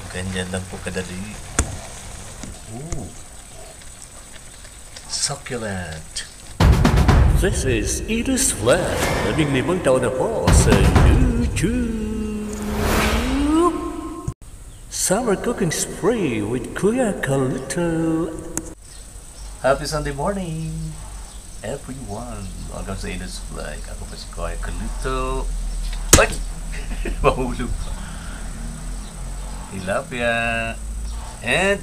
Ganyan lang po kadali. Ooh. Succulent. This is Edith Flat, 15 taon na po sa YouTube. Summer cooking spree with Kuya Kalito. Happy Sunday morning, everyone. Welcome sa Edith Flat. Ako pa si Kuya Kalito. Ay! Mahulog pa. Tilapia. And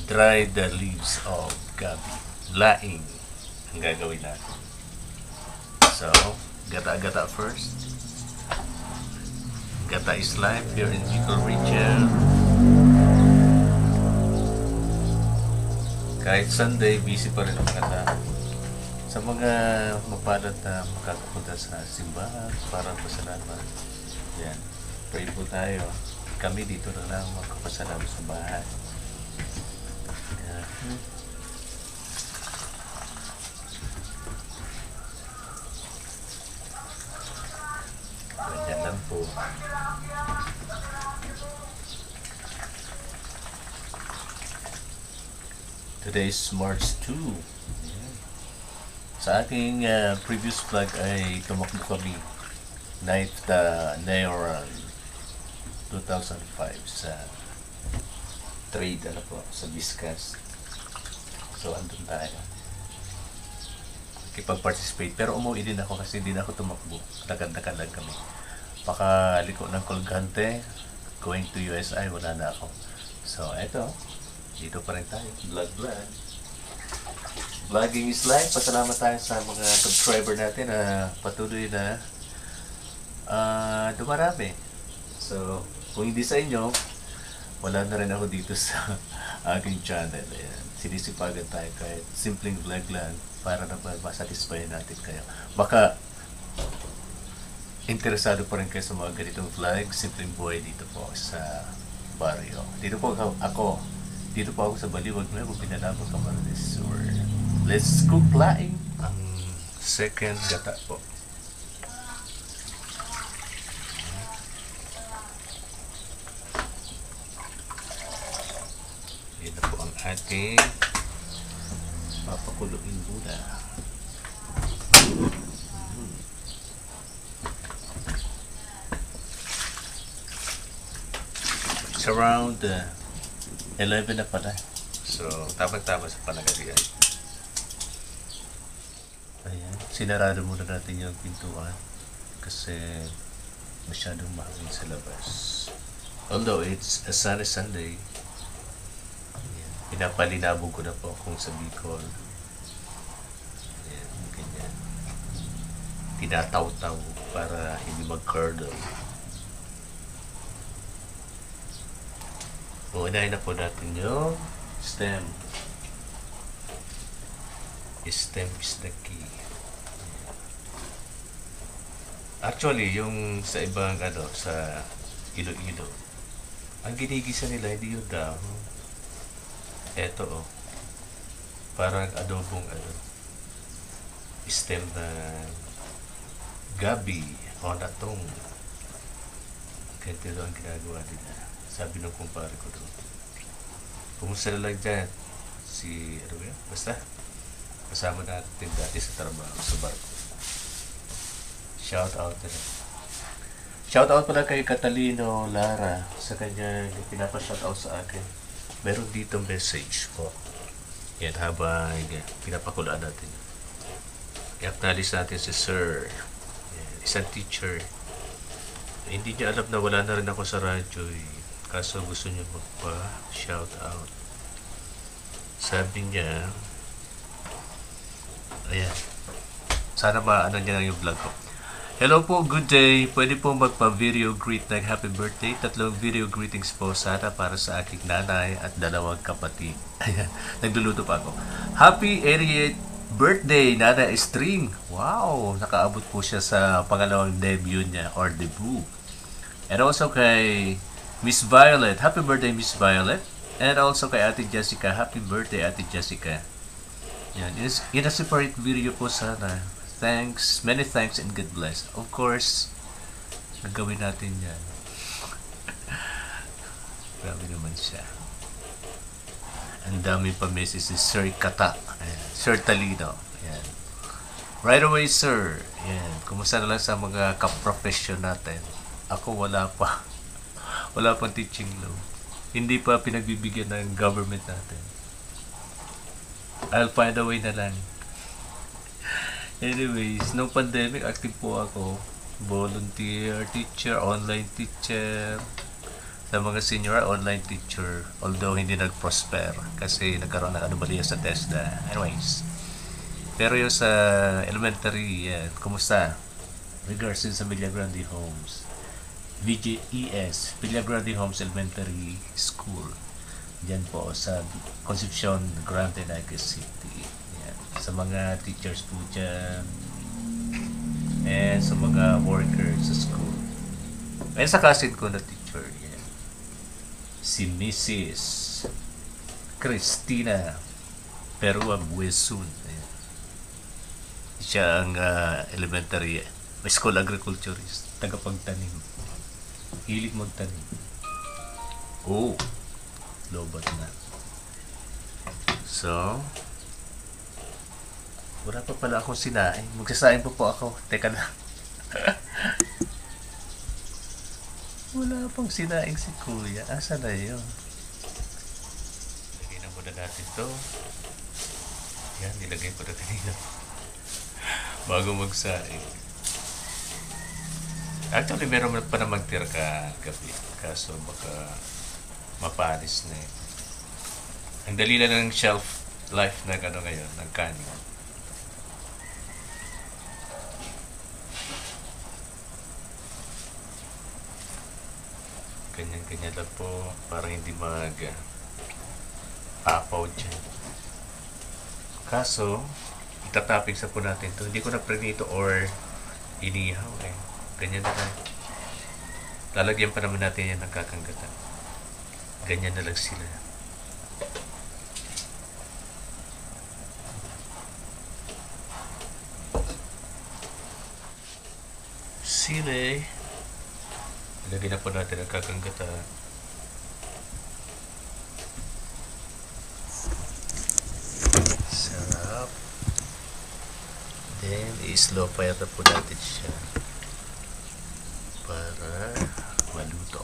dry the leaves of gabi. Laing ang gagawin natin. So, gata-gata first. Gata is life here in Bicol region. Kahit Sunday, busy pa rin ang mga tao. Sa mga mapalad na makakapunta sa simbahan, para pasalamat. Yan. Pray po tayo. Kami dito na lang magkapasalamat sa bahay. Yan. Ganyan lang po. Today is March 2. Ayan. Sa aking previous vlog ay tumakbo kami 9th Neoran 2005 sa trade sa Viscas. So andun tayo. Kipag-participate. Pero umuwi din ako kasi hindi na ako tumakbo. Naganda-kan lang kami. Pakaliko ng Colgante, going to USI, wala na ako. So eto, dito pa rin tayo. Vlog. Vlogging is life. Pasalamat tayo sa mga subscriber natin na patuloy na dumarami. So, kung hindi sa inyo, wala na rin ako dito sa aking channel. Ayan. Sinisipagan tayo kahit simpleng vlog lang para na masatisfy natin kayo. Baka interesado pa rin kayo sa mga ganitong vlog, simpleng buhay dito po sa barrio. Dito po ako. Dito po ako sa Baliwag Nuevo, Pinalabo, Camarines Sur. Let's cook laing. Ang second gata po. Yan na po ang ating papakuluin muna. It's around 11 na pala. So, tamang-tama sa panagarian. Ayan. Sinarado muna natin yung pintuan kasi masyadong mahangin sa labas. Although it's a sunny Sunday, ayan. Pinapalinabog ko na po kung sa Bicol. Ayan, ganyan. Tinataw-taw para hindi mag-curdle. Unahin na po natin yung stem. Stem is the key. Actually, yung sa ibang sa Iloilo, ang ginigisa nila hindi yung dahon. Eto parang adobong stem na gabi o natong. Ganito ang ginagawa nila. Sabi ng kumpare ko doon. Kumusta na lang dyan? Basta kasama natin dati sa trabaho sa barko. Shout out na rin. Shout out pala kay Catalino Lara sa kanya pinapa-shout out sa akin. Meron dito message po. Yan habang pinapakulaan natin. I-acknowledge natin si Sir. Yan, isang teacher. Hindi niya alam na wala na rin ako sa radyo. Kaso gusto niya magpa-shout out. Sabi niya, ayan. Sana maano niya lang yung vlog ko. Hello po, good day. Pwede po magpa-video greet ng happy birthday. 3 video greetings po sana para sa aking nanay at 2 kapatid. Ayan, nagluluto pa ako. Happy 88th birthday, Nana String. Wow, nakaabot po siya sa pangalawang debut niya or debut. And also kay Miss Violet. Happy birthday, Miss Violet. And also kay Ate Jessica. Happy birthday, Ate Jessica. Yan, in a separate video po sana. Thanks, many thanks and God bless. Of course, nagawin natin yan. Grabe naman siya. Ang dami pa message si Sir Kata. Ayan. Sir Talino. Ayan. Right away, sir. Ayan. Kumusta na lang sa mga kaprofesyon natin? Ako wala pa. Wala pang teaching loan. Hindi pa pinagbibigyan ng government natin. I'll find a way na lang. Anyways, nung pandemic, active po ako. Volunteer, teacher, online teacher. Sa mga senior, online teacher. Although hindi nag-prosper kasi nagkaroon ng anomalya sa TESDA. Anyways. Pero yung sa elementary, yan. Kumusta? Regards din sa Villagrande Homes. VJES, Villagrande Homes Elementary School. Diyan po sa Concepcion, Grande, Naga City. Yan. Sa mga teachers po dyan. And sa mga workers sa school. And sa cousin ko na teacher. Yan. Si Mrs. Christina Perua Buesun. Yan. Siya ang elementary school agriculturist. Tagapagtanim. Hilig magtanim. Oh, lobat na. So, wala pa pala akong sinain. Magsasain pa po ako. Teka lang. Wala pang sinaing si Kuya. Asa na yun? Lagay na muna natin to. Yan, nilagay ko na kanina. Bago magsaing. Actually, meron pa namang tira gabi. Kaso baka mapanis na eh. Ang dali lang ng shelf life na ano ngayon, ng kanin. Ganyan-ganyan lang po. Parang hindi apaw dyan. Kaso, itatopping sa po natin to. Hindi ko na prenito or inihaw eh. Ganyan na lang. Lalagyan pa naman natin yan ng kakanggatan. Ganyan na lang sila. Sili. Lagyan na po natin ang kakanggatan. Sarap. Then, i-slow fire na po natin siya. Para maluto.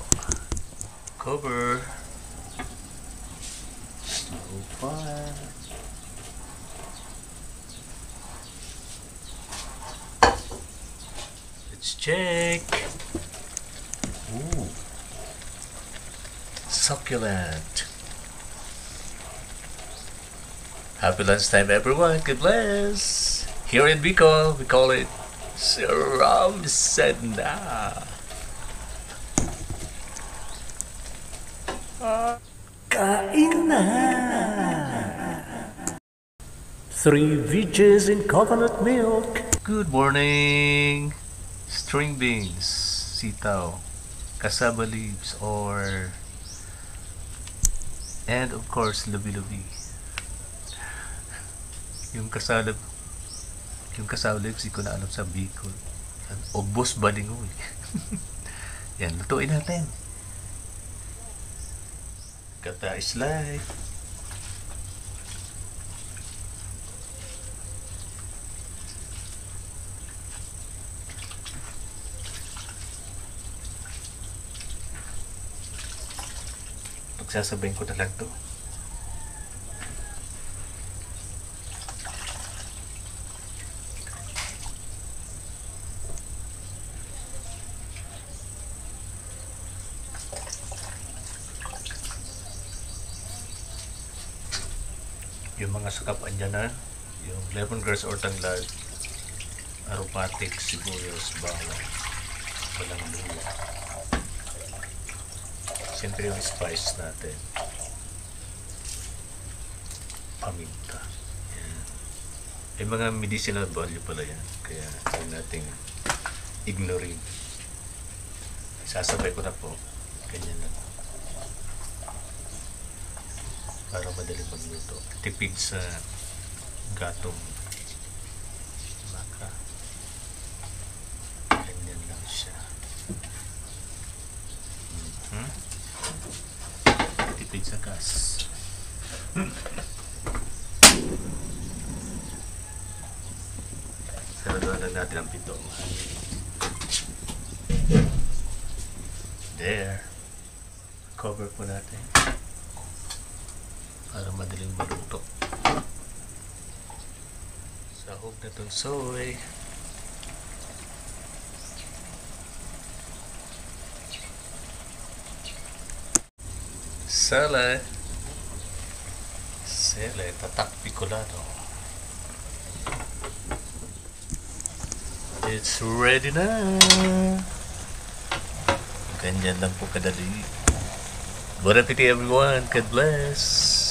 Cover. Slow fire. Let's check. Ooh. Succulent. Happy lunchtime, everyone. God bless. Here in Bicol, we call it Saram Sedna. Kain na! 3 veggies in coconut milk. Good morning. String beans, sitaw, cassava leaves, and of course, lubi-lubi. Yung cassava leaves, hindi ko na alam sa Bicol. Obos balingoy. Yan, lutuin natin. Kata slide. Pagsasabayin ko na lang to. Yung mga sakapan dyan na, yung lemongrass or tanglad, aromatic, sibuyas, bawang, walang luya. Siyempre yung spice natin. Paminta. Yan. Yung mga medicinal value pala yan. Kaya huwag nating ignorin. Sasabay ko na po. Ganyan lang. Para madali magluto. Tipid sa gatong baka. Ganyan lang siya. speed sa gas. Saraduhan lang natin ang pito. There. Cover po natin. Para madaling maluto. Sahog na itong soy. Sale. Sele, tatak picolado. It's ready na. Ganyan lang po kadali. Bon appetit everyone. God bless.